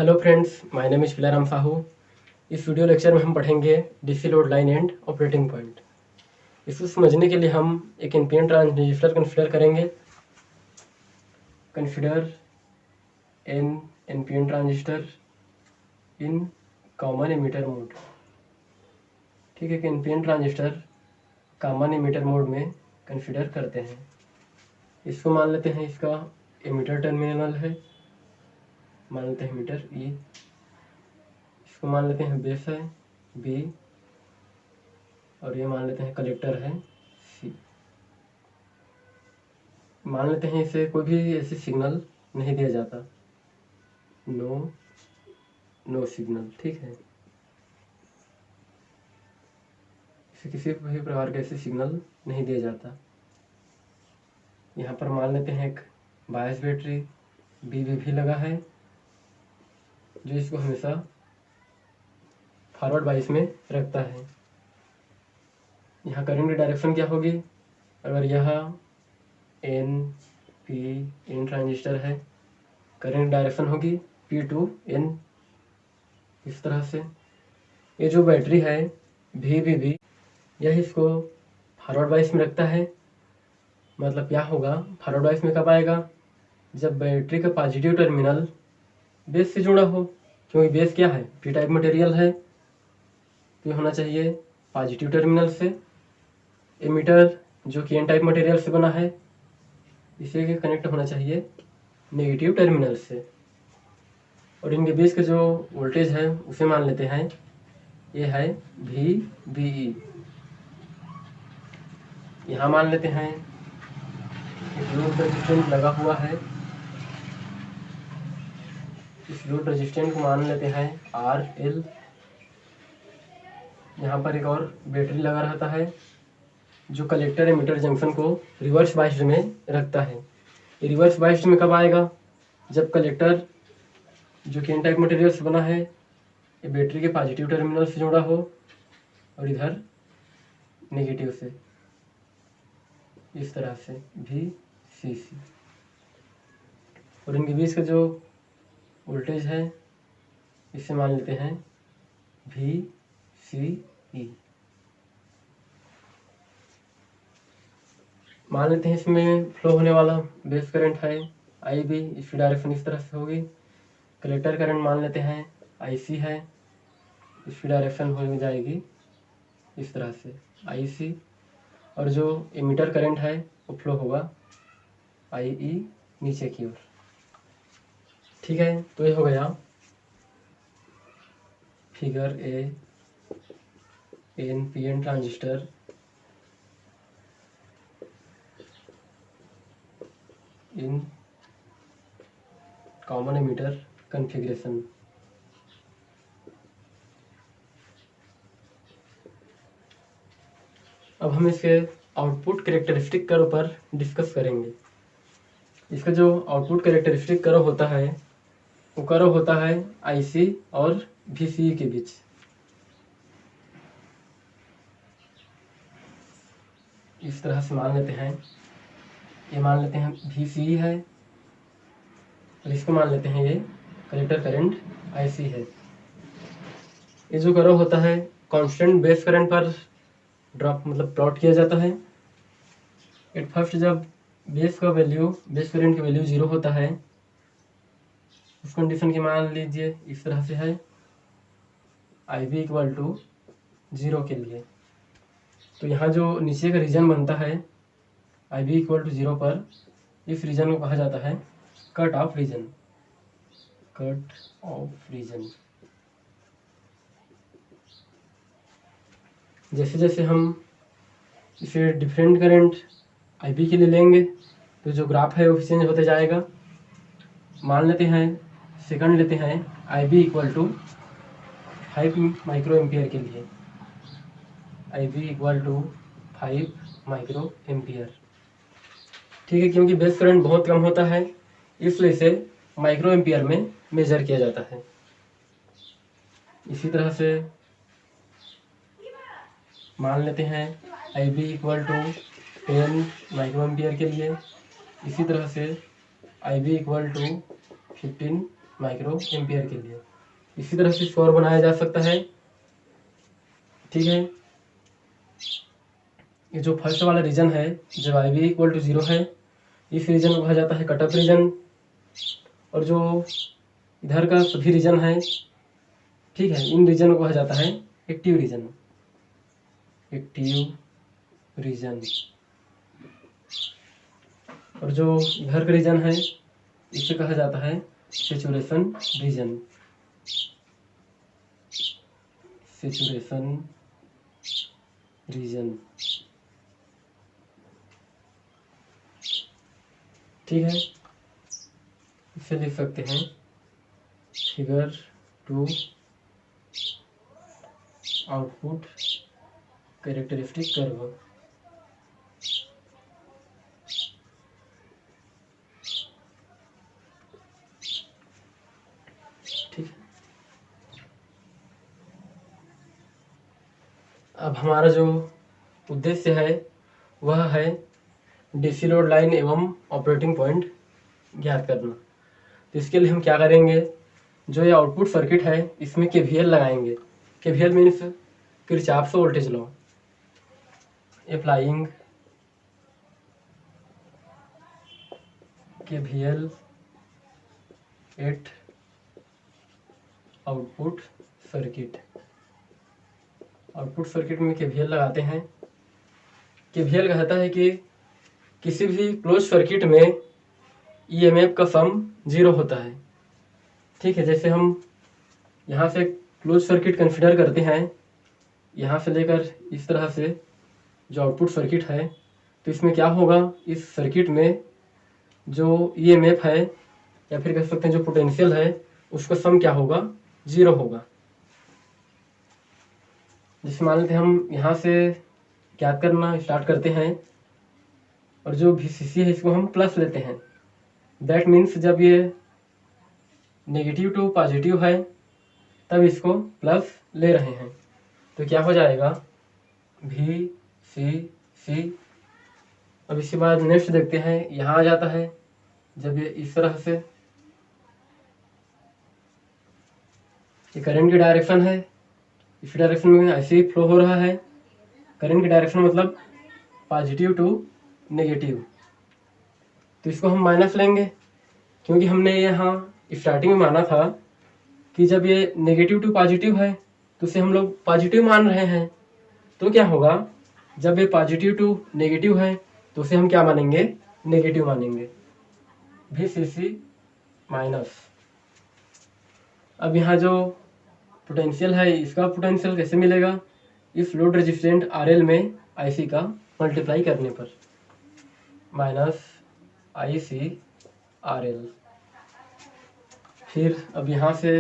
Hello friends, my name is Philaram Sahu. इस video lecture में हम पढ़ेंगे DC load line and operating point. इसको समझने के लिए हम एक एनपीएन ट्रांजिस्टर कंसीडर करेंगे। Consider an NPN transistor in common emitter mode. ठीक है, NPN transistor common emitter mode में कंसीडर करते हैं। इसको मान लेते हैं इसका एमिटर टर्मिनल है, मान लेते हैं एमिटर ई। इसको मान लेते हैं बेस है बी, और ये मान लेते हैं कलेक्टर है सी। मान लेते हैं इसे कोई भी ऐसी सिग्नल नहीं दिया जाता, नो सिग्नल। ठीक है, इसे किसी भी प्रकार का ऐसे सिग्नल नहीं दिया जाता। यहाँ पर मान लेते हैं एक बायस बैटरी भी लगा है, जो इसको हमेशा फॉरवर्ड बायस में रखता है। यहाँ करंट की डायरेक्शन क्या होगी? अगर यह एन ट्रांजिस्टर है, करंट डायरेक्शन होगी P टू N। इस तरह से ये जो बैटरी है भी यह इसको फॉरवर्ड बायस में रखता है। मतलब क्या होगा, फॉरवर्ड बायस में कब आएगा? जब बैटरी का पॉजिटिव टर्मिनल बेस से जुड़ा हो, क्योंकि बेस क्या है, पी टाइप मटेरियल है, तो ये होना चाहिए पॉजिटिव टर्मिनल से। एमिटर जो कि एन टाइप मटेरियल से बना है, इसे के कनेक्ट होना चाहिए नेगेटिव टर्मिनल से। और इनके बीच का जो वोल्टेज है उसे मान लेते हैं ये है VBE। यहाँ मान लेते हैं एक लोड रेजिस्टेंस लगा हुआ है, इस लोड रेजिस्टेंस को मान लेते हैं RL। यहाँ पर एक और बैटरी लगा रहता है, जो कलेक्टर एमिटर जंक्शन को रिवर्स बायस्ड में रखता है। ये रिवर्स बायस्ड में कब आएगा? जब कलेक्टर जो कि एन टाइप मटेरियल से बना है, ये बैटरी के पॉजिटिव टर्मिनल से जुड़ा हो और इधर नेगेटिव से, इस तरह से VCC। और इनके बीच का जो वोल्टेज है इसे मान लेते हैं VCE। मान लेते हैं इसमें फ्लो होने वाला बेस करंट है IB, इसकी डायरेक्शन इस तरह से होगी। कलेक्टर करंट मान लेते हैं IC है, इसकी डायरेक्शन हो जाएगी इस तरह से IC। और जो एमिटर करंट है वो फ्लो होगा IE नीचे की ओर। ठीक है, तो ये हो गया figure A NPN transistor in common emitter configuration. अब हम इसके आउटपुट कैरेक्टरिस्टिक कर्व पर डिस्कस करेंगे। इसका जो आउटपुट कैरेक्टरिस्टिक कर्व होता है वो कर्व होता है IC और VCE के बीच। इस तरह से मान लेते हैं, ये मान लेते हैं VCE है, और इसको मान लेते हैं ये कलेक्टर करंट IC है। ये जो कर्व होता है कांस्टेंट बेस करंट पर ड्रॉप मतलब प्लॉट किया जाता है। एट फर्स्ट जब बेस करंट की वैल्यू 0 होता है, उस कंडीशन की मान लीजिए इस तरह से है IB इक्वल टू 0 के लिए। तो यहाँ जो नीचे का रीजन बनता है IB इक्वल टू 0 पर, इस रीजन को कहा जाता है कट ऑफ रीजन। जैसे जैसे हम इसे डिफरेंट करंट IB के लिए लेंगे तो जो ग्राफ है वो चेंज होते जाएगा। मान लेते हैं सेकंड लेते हैं IB equal to 5 micro ampere के लिए, IB equal to 5 micro ampere. ठीक है, क्योंकि बेस करंट बहुत कम होता है इसलिए इसे माइक्रो एम्पियर में मेजर किया जाता है। इसी तरह से मान लेते हैं IB equal to 10 micro ampere के लिए, इसी तरह से IB equal to 15 micro ampere के लिए। इसी तरह से इसको और बनाया जा सकता है। ठीक है, ये जो फर्स्ट वाला रीजन है जब आई वी इक्वल टू 0 है, इस रीजन को कहा जाता है कट ऑफ रीजन। और जो इधर का सभी रीजन है, ठीक है, इन रीजन को कहा जाता है एक्टिव रीजन। Active region. और जो इधर का रीजन है इसे कहा जाता है सेचुरेशन रीजन। Saturation reason. ठीक है, इसे लिख सकते हैं फिगर 2 आउटपुट कैरेक्टरिस्टिक कर्व। ठीक है, अब हमारा जो उद्देश्य है वह है डीसी लोड लाइन एवं ऑपरेटिंग पॉइंट ज्ञात करना। तो इसके लिए हम क्या करेंगे, जो ये आउटपुट सर्किट है इसमें केवीएल लगाएंगे। KVL means Kirchhoff voltage law. Applying KVL at output circuit. Output circuit में केवीएल लगाते हैं। केवीएल कहता है कि किसी भी क्लोज सर्किट में ईएमएफ का सम 0 होता है। ठीक है, जैसे हम यहाँ से क्लोज सर्किट कंसिडर करते हैं, यहाँ से लेकर इस तरह से जो आउटपुट सर्किट है, तो इसमें क्या होगा, इस सर्किट में जो ईएमएफ है या फिर कह सकते हैं जो पोटेंशियल है उसका सम क्या होगा, 0 होगा। जैसे मान लेते हैं हम यहाँ से ज्ञात करना स्टार्ट करते हैं और जो VCC है इसको हम प्लस लेते हैं। दैट मीन्स जब ये नेगेटिव टू पॉजिटिव है तब इसको प्लस ले रहे हैं, तो क्या हो जाएगा VCC। अब इसके बाद नेक्स्ट देखते हैं, यहाँ आ जाता है जब ये इस तरह से ये करंट की डायरेक्शन है, इस डायरेक्शन में ऐसे ही फ्लो हो रहा है। करंट की डायरेक्शन मतलब पॉजिटिव टू नेगेटिव, तो इसको हम माइनस लेंगे क्योंकि हमने यहाँ स्टार्टिंग में माना था कि जब ये नेगेटिव टू पॉजिटिव है तो उसे हम लोग पॉजिटिव मान रहे हैं। तो क्या होगा, जब ये पॉजिटिव टू नेगेटिव है तो उसे हम क्या मानेंगे, नेगेटिव मानेंगे, VCC माइनस। अब यहाँ जो पोटेंशियल है इसका पोटेंशियल कैसे मिलेगा, इस लोड रेजिस्टेंट RL में IC का मल्टीप्लाई करने पर, माइनस IC RL। फिर अब यहाँ से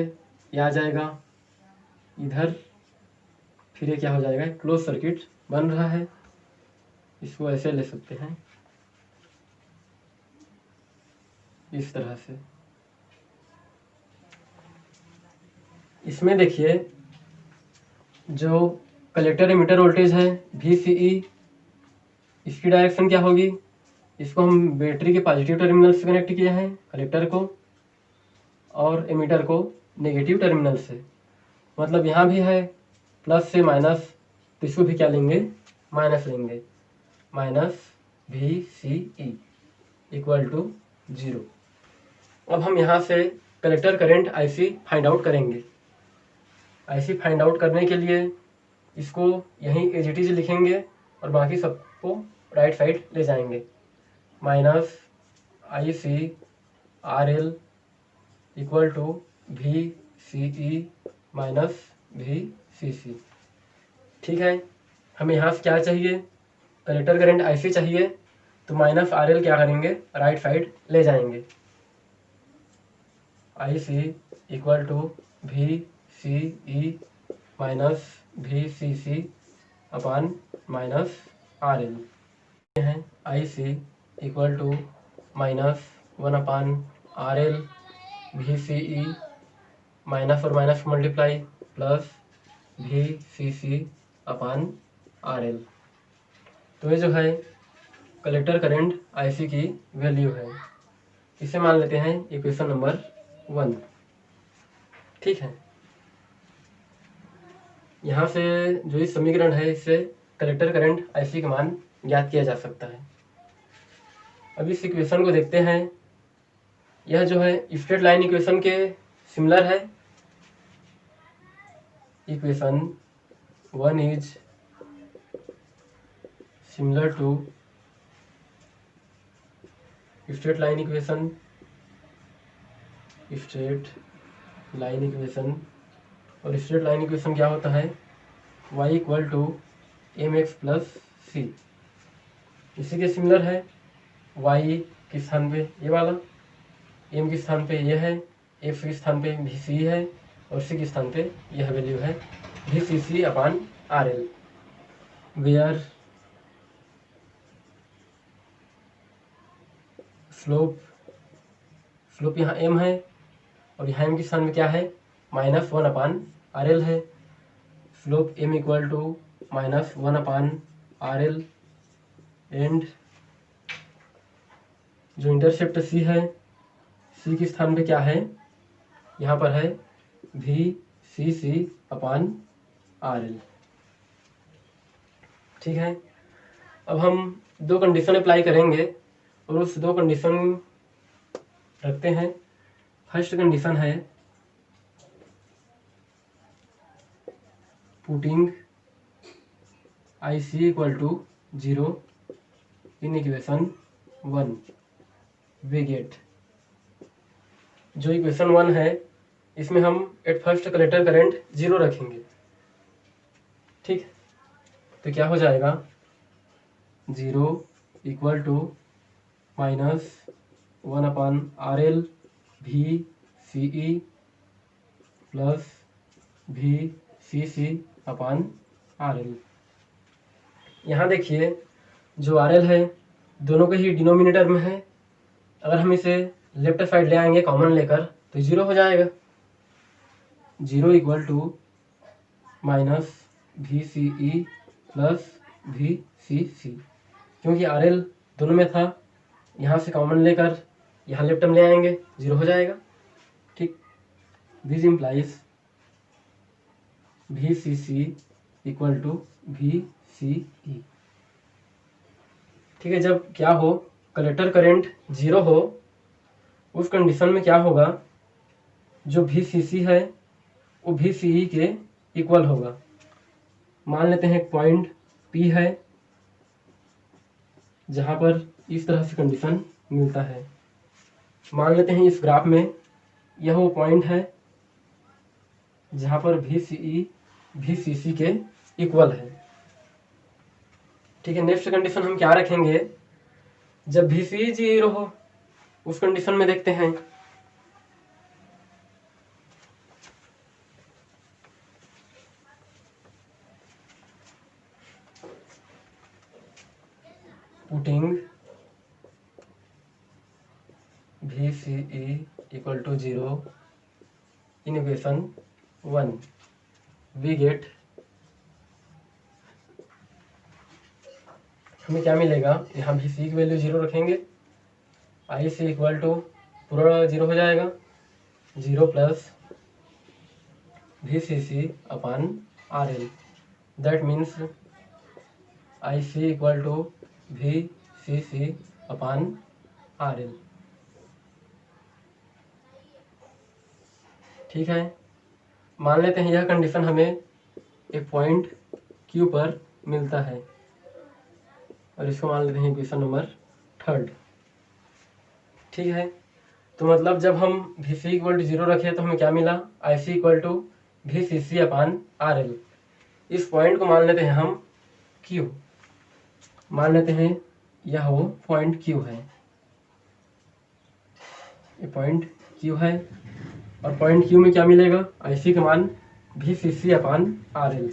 ये आ जाएगा इधर, फिर ये क्या हो जाएगा, क्लोज सर्किट बन रहा है। इसको ऐसे ले सकते हैं इस तरह से। इसमें देखिए जो कलेक्टर एमिटर वोल्टेज है VCE, इसकी डायरेक्शन क्या होगी, इसको हम बैटरी के पॉजिटिव टर्मिनल से कनेक्ट किया है कलेक्टर को, और एमिटर को नेगेटिव टर्मिनल से। मतलब यहाँ भी है प्लस से माइनस, तो इसको भी क्या लेंगे, माइनस लेंगे, माइनस VCE इक्वल टू 0। अब हम यहाँ से collector current IC find out करेंगे। IC फाइंड आउट करने के लिए इसको यहीं एज इट इज लिखेंगे और बाकी सबको राइट साइड ले जाएंगे। Minus IC RL equal to VCE minus VCC। ठीक है, हमें यहाँ से क्या चाहिए, कलेक्टर करंट IC चाहिए, तो माइनस RL क्या करेंगे, राइट साइड ले जाएंगे। IC equal to VCE minus VCC upon minus RL है। IC equal to minus 1 upon RL VCE minus और minus multiply plus VCC upon RL। तो ये जो है कलेक्टर करंट IC की वैल्यू है। इसे मान लेते हैं इक्वेशन नंबर 1। ठीक है, यहाँ से जो इस समीकरण है इससे कलेक्टर करंट IC का मान ज्ञात किया जा सकता है। अब इस इक्वेशन को देखते हैं। यह जो है स्ट्रेट लाइन इक्वेशन के सिमिलर है। Equation 1 is similar to straight line equation. Straight line equation, और स्ट्रेट लाइन इक्वेशन क्या होता है? y equal to mx plus C. इसी के सिमिलर है। y के स्थान पे ये वाला, m के स्थान पे ये है, x के स्थान पे भी c है, और c के स्थान पे यह वैल्यू है VCC upon RL, where slope यहाँ m है, और यहाँ m के स्थान में क्या है? -1 अपॉन RL है। Slope m equal to -1 upon RL, and जो इंटरसेप्ट c है, c के स्थान पे क्या है? यहाँ पर है VCC अपॉन RL। ठीक है, अब हम दो कंडीशन अप्लाई करेंगे और उस दो कंडीशन रखते हैं। फर्स्ट कंडीशन है putting IC equal to 0 in equation 1, we get. जो इक्वेशन 1 है इसमें हम एट फर्स्ट कलेक्टर करंट 0 रखेंगे। ठीक, तो क्या हो जाएगा? 0 equal to -1 upon RL VCE plus VCC upon RL। यहाँ देखिए जो RL है दोनों के ही डिनोमिनेटर में है। अगर हम इसे लेफ्ट साइड ले आएंगे कॉमन लेकर तो 0 हो जाएगा। 0 equal to -VCE plus VCC, क्योंकि RL दोनों में था, यहाँ से कॉमन लेकर यहाँ लेफ्ट में ले आएंगे 0 हो जाएगा। ठीक, this implies VCC equal to VCE। ठीक है, जब क्या हो, कलेक्टर करंट 0 हो, उस कंडीशन में क्या होगा? जो VCC है वो VCE के इक्वल होगा। मान लेते हैं एक पॉइंट P है जहाँ पर इस तरह से कंडीशन मिलता है। मान लेते हैं इस ग्राफ में यह वो पॉइंट है जहाँ पर VCE VCC के इक्वल है। ठीक है, नेक्स्ट कंडीशन हम क्या रखेंगे? जब VCE 0 हो उस कंडीशन में देखते हैं। Putting VCE equal to 0 in equation 1, we get, हमें क्या मिलेगा? यहाँ VCE की वैल्यू 0 रखेंगे, IC इक्वल टू पूरा 0 हो जाएगा, 0 plus VCC upon RL। That means IC equal to VCC upon RL। ठीक है, मान लेते हैं यह कंडीशन हमें एक पॉइंट Q पर मिलता है, और इसको मान लेते हैं इक्वेशन नंबर 3। ठीक है, तो मतलब जब हम VCE इक्वल टू 0 रखे तो हमें क्या मिला? IC equal to VCC upon RL। इस पॉइंट को मान लेते हैं हम Q, मान लेते हैं यह वो पॉइंट Q है, ये पॉइंट Q है, और पॉइंट Q में क्या मिलेगा? IC का मान VCC upon RL,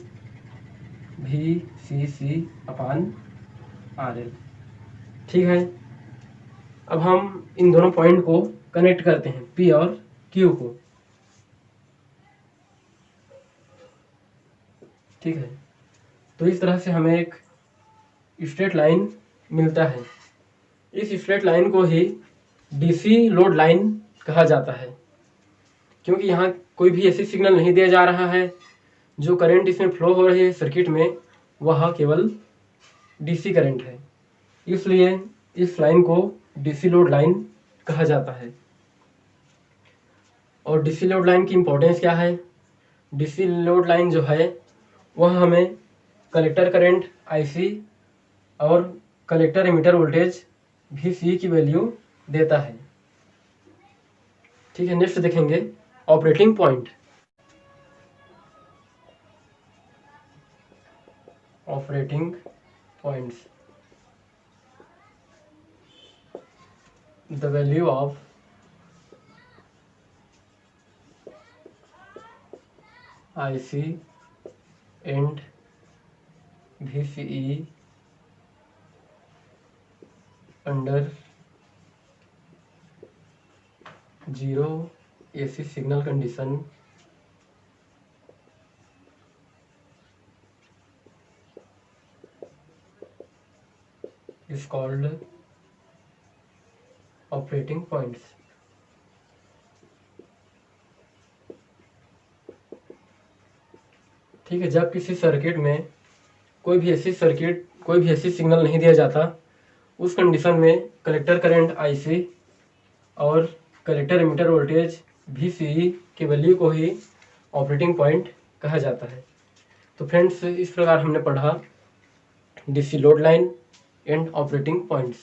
VCC upon RL। ठीक है, अब हम इन दोनों पॉइंट को कनेक्ट करते हैं, P और Q को। ठीक है, तो इस तरह से हमें एक स्ट्रेट लाइन मिलता है। इस स्ट्रेट लाइन को ही DC लोड लाइन कहा जाता है, क्योंकि यहाँ कोई भी ऐसी सिग्नल नहीं दिया जा रहा है, जो करंट इसमें फ्लो हो रही है सर्किट में वह केवल डीसी करंट है, इसलिए इस लाइन को डीसी लोड लाइन कहा जाता है। और डीसी लोड लाइन की इम्पोर्टेंस क्या है? डीसी लोड लाइन जो है वह हमें कलेक्टर करंट आईसी और कलेक्टर एमिटर वोल्टेज वीसी की वैल्यू देता है। ठीक है, नेक्स्ट देखेंगे operating point. Operating points, the value of IC and VCE under zero AC signal condition is called operating points। ठीक है, जब किसी सर्किट में कोई भी ऐसी सिग्नल नहीं दिया जाता, उस कंडीशन में कलेक्टर करंट IC और कलेक्टर एमिटर वोल्टेज VCE की वैल्यू को ही ऑपरेटिंग पॉइंट कहा जाता है। तो फ्रेंड्स, इस प्रकार हमने पढ़ा DC load line and operating points.